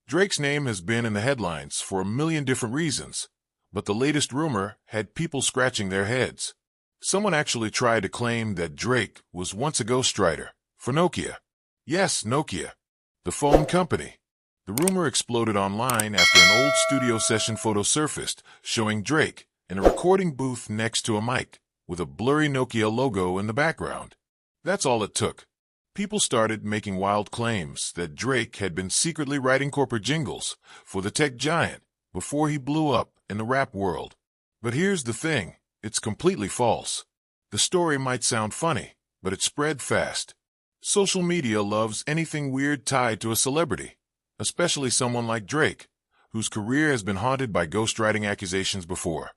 Drake's name has been in the headlines for a million different reasons, but the latest rumor had people scratching their heads. Someone actually tried to claim that Drake was once a ghostwriter for Nokia. Yes, Nokia, the phone company. The rumor exploded online after an old studio session photo surfaced showing Drake in a recording booth next to a mic with a blurry Nokia logo in the background. That's all it took. People started making wild claims that Drake had been secretly writing corporate jingles for the tech giant before he blew up in the rap world. But here's the thing, it's completely false. The story might sound funny, but it spread fast. Social media loves anything weird tied to a celebrity, especially someone like Drake, whose career has been haunted by ghostwriting accusations before.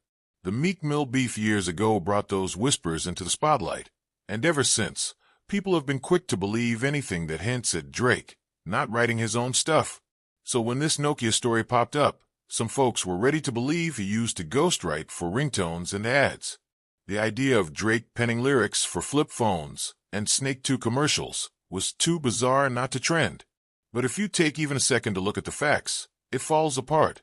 The Meek Mill beef years ago brought those whispers into the spotlight, and ever since, people have been quick to believe anything that hints at Drake not writing his own stuff. So when this Nokia story popped up, some folks were ready to believe he used to ghostwrite for ringtones and ads. The idea of Drake penning lyrics for flip phones and Snake 2 commercials was too bizarre not to trend. But if you take even a second to look at the facts, it falls apart.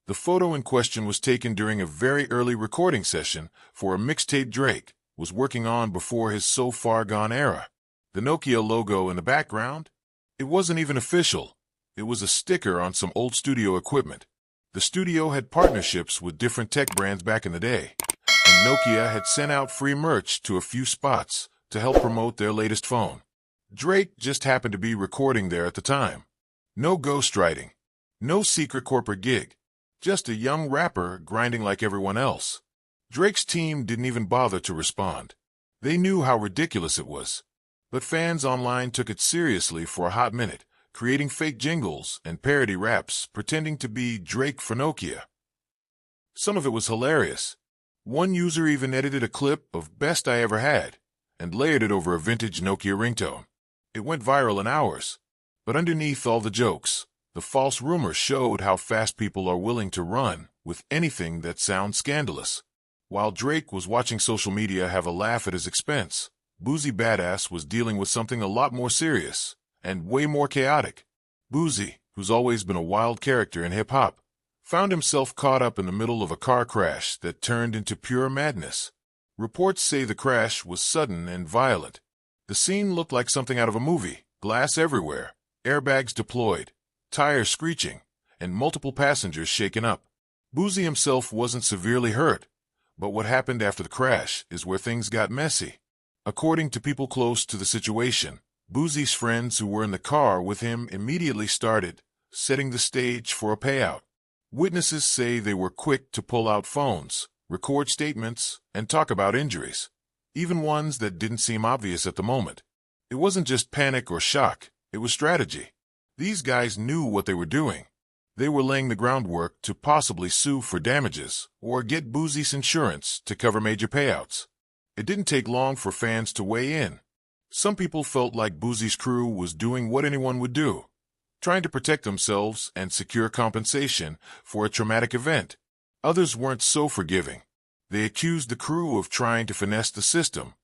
The photo in question was taken during a very early recording session for a mixtape Drake was working on before his so far gone era. The Nokia logo in the background? It wasn't even official. It was a sticker on some old studio equipment. The studio had partnerships with different tech brands back in the day, and Nokia had sent out free merch to a few spots to help promote their latest phone. Drake just happened to be recording there at the time. No ghostwriting, no secret corporate gig, just a young rapper grinding like everyone else. Drake's team didn't even bother to respond. They knew how ridiculous it was. But fans online took it seriously for a hot minute, creating fake jingles and parody raps pretending to be Drake for Nokia. Some of it was hilarious. One user even edited a clip of Best I Ever Had and layered it over a vintage Nokia ringtone. It went viral in hours. But underneath all the jokes, the false rumors showed how fast people are willing to run with anything that sounds scandalous. While Drake was watching social media have a laugh at his expense, Boosie Badazz was dealing with something a lot more serious and way more chaotic. Boosie, who's always been a wild character in hip-hop, found himself caught up in the middle of a car crash that turned into pure madness. Reports say the crash was sudden and violent. The scene looked like something out of a movie, glass everywhere, airbags deployed, tires screeching, and multiple passengers shaken up. Boosie himself wasn't severely hurt, but what happened after the crash is where things got messy. According to people close to the situation, Boosie's friends who were in the car with him immediately started setting the stage for a payout. Witnesses say they were quick to pull out phones, record statements, and talk about injuries, even ones that didn't seem obvious at the moment. It wasn't just panic or shock, it was strategy. These guys knew what they were doing. They were laying the groundwork to possibly sue for damages or get Boosie's insurance to cover major payouts. It didn't take long for fans to weigh in. Some people felt like Boosie's crew was doing what anyone would do, trying to protect themselves and secure compensation for a traumatic event. Others weren't so forgiving. They accused the crew of trying to finesse the system,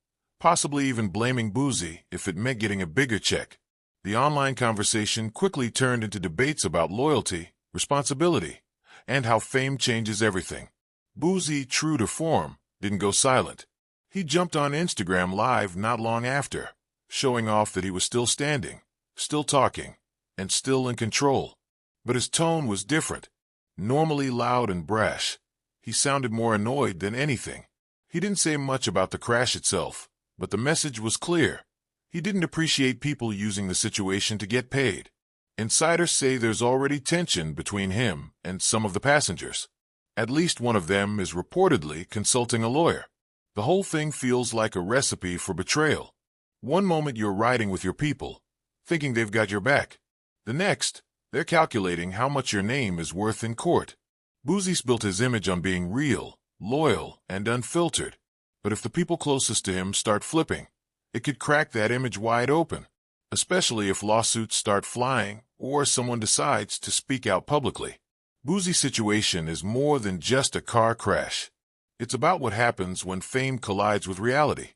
possibly even blaming Boosie if it meant getting a bigger check. The online conversation quickly turned into debates about loyalty, responsibility, and how fame changes everything. Boosie, true to form, didn't go silent. He jumped on Instagram Live not long after, showing off that he was still standing, still talking, and still in control. But his tone was different. Normally loud and brash, he sounded more annoyed than anything. He didn't say much about the crash itself, but the message was clear. He didn't appreciate people using the situation to get paid. Insiders say there's already tension between him and some of the passengers. At least one of them is reportedly consulting a lawyer. The whole thing feels like a recipe for betrayal. One moment you're riding with your people, thinking they've got your back. The next, they're calculating how much your name is worth in court. Boosie's built his image on being real, loyal, and unfiltered. But if the people closest to him start flipping, it could crack that image wide open, especially if lawsuits start flying or someone decides to speak out publicly. Boosie's situation is more than just a car crash. It's about what happens when fame collides with reality.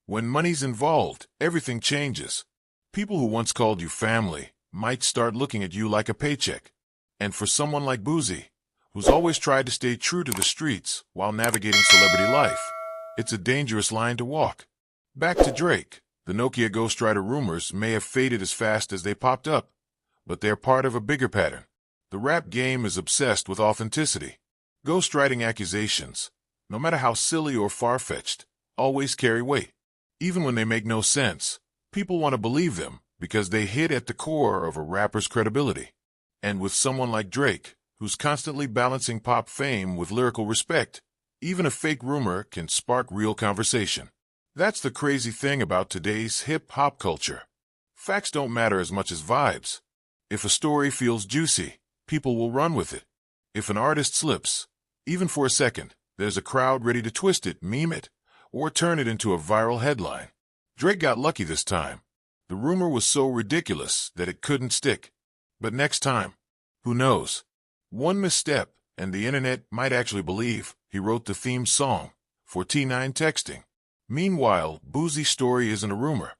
When money's involved, everything changes. People who once called you family might start looking at you like a paycheck. And for someone like Boosie, who's always tried to stay true to the streets while navigating celebrity life, it's a dangerous line to walk. Back to Drake. The Nokia ghostwriter rumors may have faded as fast as they popped up, but they're part of a bigger pattern. The rap game is obsessed with authenticity. Ghostwriting accusations, no matter how silly or far-fetched, always carry weight. Even when they make no sense, people want to believe them because they hit at the core of a rapper's credibility. And with someone like Drake, who's constantly balancing pop fame with lyrical respect, even a fake rumor can spark real conversation. That's the crazy thing about today's hip-hop culture. Facts don't matter as much as vibes. If a story feels juicy, people will run with it. If an artist slips, even for a second, there's a crowd ready to twist it, meme it, or turn it into a viral headline. Drake got lucky this time. The rumor was so ridiculous that it couldn't stick. But next time, who knows? One misstep, and the internet might actually believe he wrote the theme song for T9 texting. Meanwhile, Boosie's story isn't a rumor.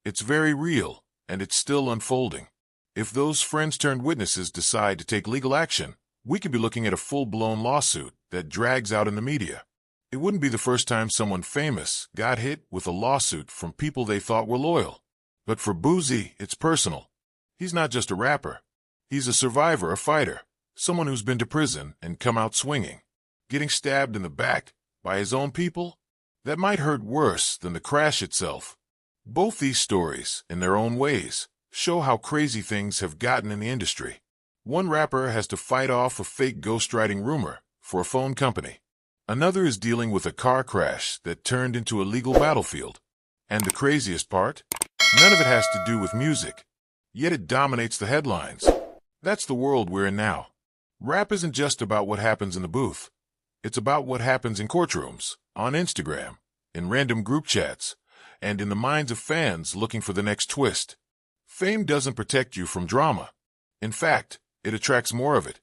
It's very real, and it's still unfolding. If those friends-turned-witnesses decide to take legal action, we could be looking at a full-blown lawsuit that drags out in the media. It wouldn't be the first time someone famous got hit with a lawsuit from people they thought were loyal. But for Boosie, it's personal. He's not just a rapper. He's a survivor, a fighter, someone who's been to prison and come out swinging. Getting stabbed in the back by his own people? That might hurt worse than the crash itself. Both these stories, in their own ways, show how crazy things have gotten in the industry. One rapper has to fight off a fake ghostwriting rumor for a phone company. Another is dealing with a car crash that turned into a legal battlefield. And the craziest part? None of it has to do with music. Yet it dominates the headlines. That's the world we're in now. Rap isn't just about what happens in the booth. It's about what happens in courtrooms, on Instagram, in random group chats, and in the minds of fans looking for the next twist. Fame doesn't protect you from drama. In fact, it attracts more of it.